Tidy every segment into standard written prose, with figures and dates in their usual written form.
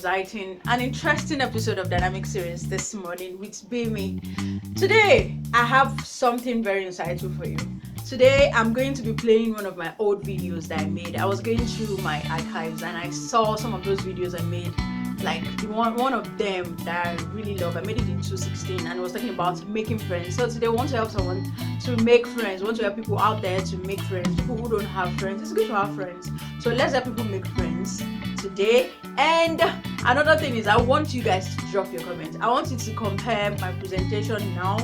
exciting and interesting episode of Dynamic Series this morning with Bimi. Today, I have something very insightful for you. Today, I'm going to be playing one of my old videos that I made. I was going through my archives and I saw some of those videos I made. Like one of them that I really love. I made it in 2016 and it was talking about making friends. So today I want to help someone to make friends. I want to help people out there to make friends. People who don't have friends. It's good to have friends. So let's help people make friends today. And another thing is I want you guys to drop your comments. I want you to compare my presentation now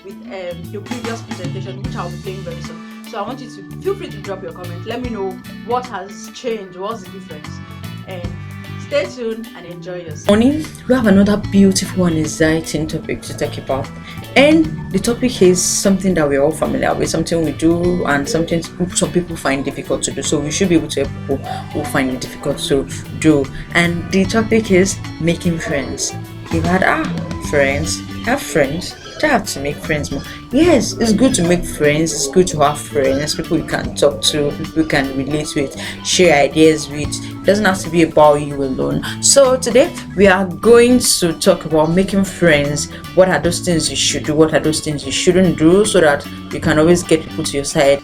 with the previous presentation, which I'll be playing very soon. So I want you to feel free to drop your comments. Let me know what has changed, what's the difference. And stay tuned and enjoy yourself. Morning, we have another beautiful and exciting topic to talk about, and the topic is something that we're all familiar with, something we do and something some people find difficult to do. So we should be able to help people who find it difficult to do. And the topic is making friends. You've had friends, have friends. You have to make friends more. Yes, it's good to make friends. It's good to have friends, people you can talk to, people you can relate with, share ideas with. It doesn't have to be about you alone. So today we are going to talk about making friends. What are those things you should do? What are those things you shouldn't do, so that you can always get people to your side.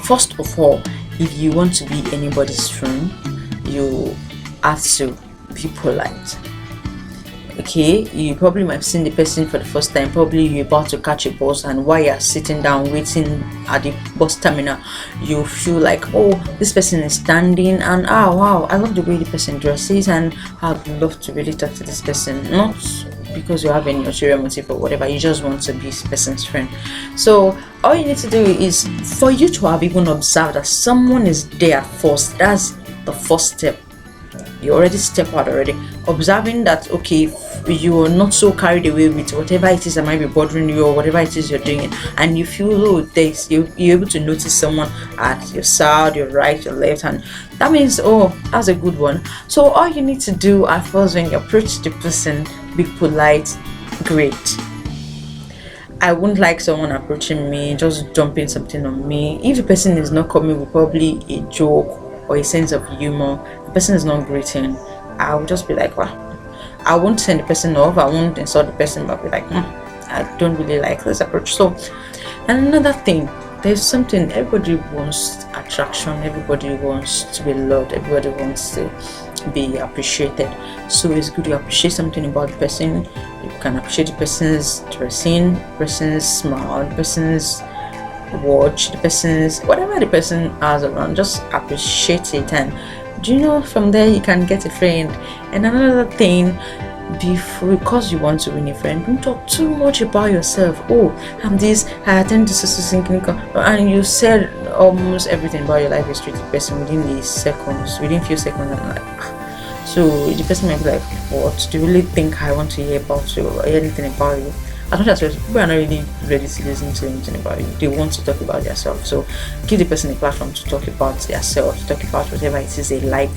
First of all, if you want to be anybody's friend, you have to be polite. Okay, you probably might have seen the person for the first time. Probably you're about to catch a bus, and while you're sitting down waiting at the bus terminal, you feel like, oh, this person is standing, and wow, I love the way the person dresses, and I'd love to really talk to this person. Not because you have any ulterior motive or whatever, you just want to be this person's friend. So all you need to do is for you to have even observed that someone is there first. That's the first step. You already step out already, observing that, okay, you are not so carried away with whatever it is that might be bothering you or whatever it is you're doing, and you feel, oh, you're able to notice someone at your side, your right, your left, and that means, oh, that's a good one. So all you need to do at first, when you approach the person, be polite. Great. I wouldn't like someone approaching me just dumping something on me. If the person is not coming with probably a joke or a sense of humor, the person is not greeting, I will just be like, well, I won't send the person off, I won't insult the person, but I'll be like, I don't really like this approach. So, and another thing, there's something, everybody wants attraction, everybody wants to be loved, everybody wants to be appreciated. So it's good to appreciate something about the person. You can appreciate the person's dressing, the person's smile, the person's watch, the person's whatever the person has around, just appreciate it, and from there you can get a friend. And another thing, because you want to win a friend, don't talk too much about yourself. Oh, I'm this, I attend this, and you said almost everything about your life history to the person within few seconds. I'm like, so the person might be like, what, do you really think I want to hear about you or hear anything about you? As much as people are not really ready to listen to anything about you, they want to talk about themselves. So give the person a platform to talk about themselves, to talk about whatever it is they like.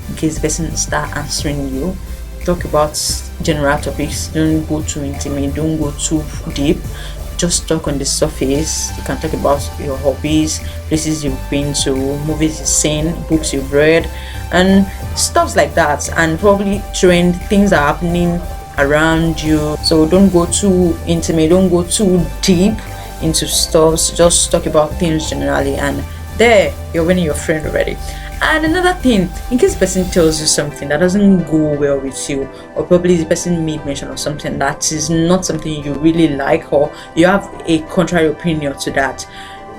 In case the person start answering you, talk about general topics. Don't go too intimate, don't go too deep. Just talk on the surface. You can talk about your hobbies, places you've been to, movies you've seen, books you've read, and stuff like that. And probably trend things are happening around you. So don't go too intimate, don't go too deep into stuff. Just talk about things generally, and there you're winning your friend already. And another thing, in case the person tells you something that doesn't go well with you, or probably the person made mention of something that is not something you really like, or you have a contrary opinion to that,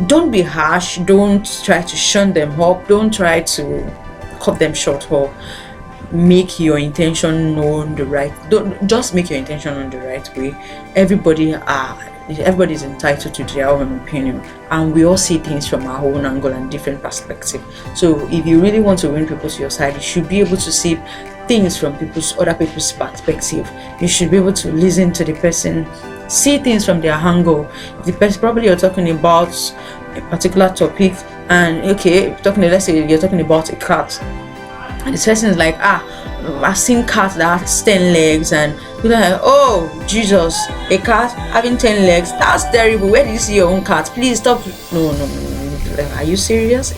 don't be harsh, don't try to shun them up, don't try to cut them short, or make your intention known don't just make your intention known the right way. Everybody is entitled to their own opinion, and we all see things from our own angle and different perspective. So if you really want to win people to your side, you should be able to see things from other people's perspective. You should be able to listen to the person, see things from their angle. The person, probably you're talking about a particular topic, and let's say you're talking about a cat, and the person is like, I've seen cats that has 10 legs, and you're like, oh Jesus, a cat having 10 legs, that's terrible. Where did you see your own cat? Please stop. No. Are you serious?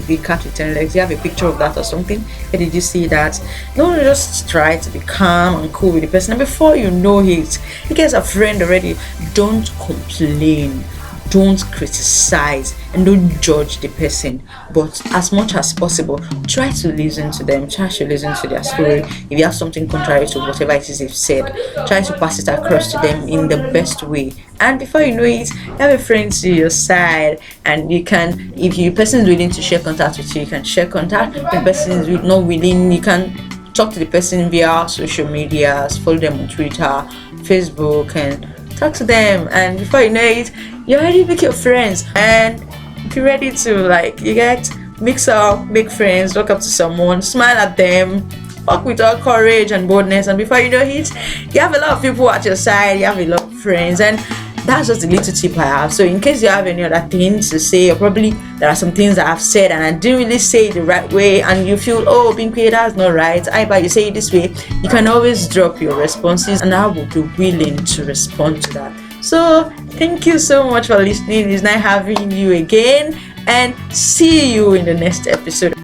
the cat with 10 legs. You have a picture of that or something. Where did you see that? No, just try to be calm and cool with the person. And before you know it, you guys are friends already. Don't complain. Don't criticize and don't judge the person, but as much as possible try to listen to them, try to listen to their story. If you have something contrary to whatever it is they've said, try to pass it across to them in the best way, and before you know it, you have a friend to your side. And you can, if your person is willing to share contact with you, you can share contact. If the person is not willing, you can talk to the person via social media, follow them on Twitter, Facebook, and talk to them. And before you know it, you already make your friends, and if you're ready to, like, you get mix up, make friends, walk up to someone, smile at them, walk with all courage and boldness, and before you know it, you have a lot of people at your side, you have a lot of friends. And that's just a little tip I have. So in case you have any other things to say, or probably there are some things that I've said and I didn't really say it the right way, and you feel, oh, Binky, that's not right, but you say it this way, you can always drop your responses and I will be willing to respond to that. So thank you so much for listening. It's nice having you again, and see you in the next episode.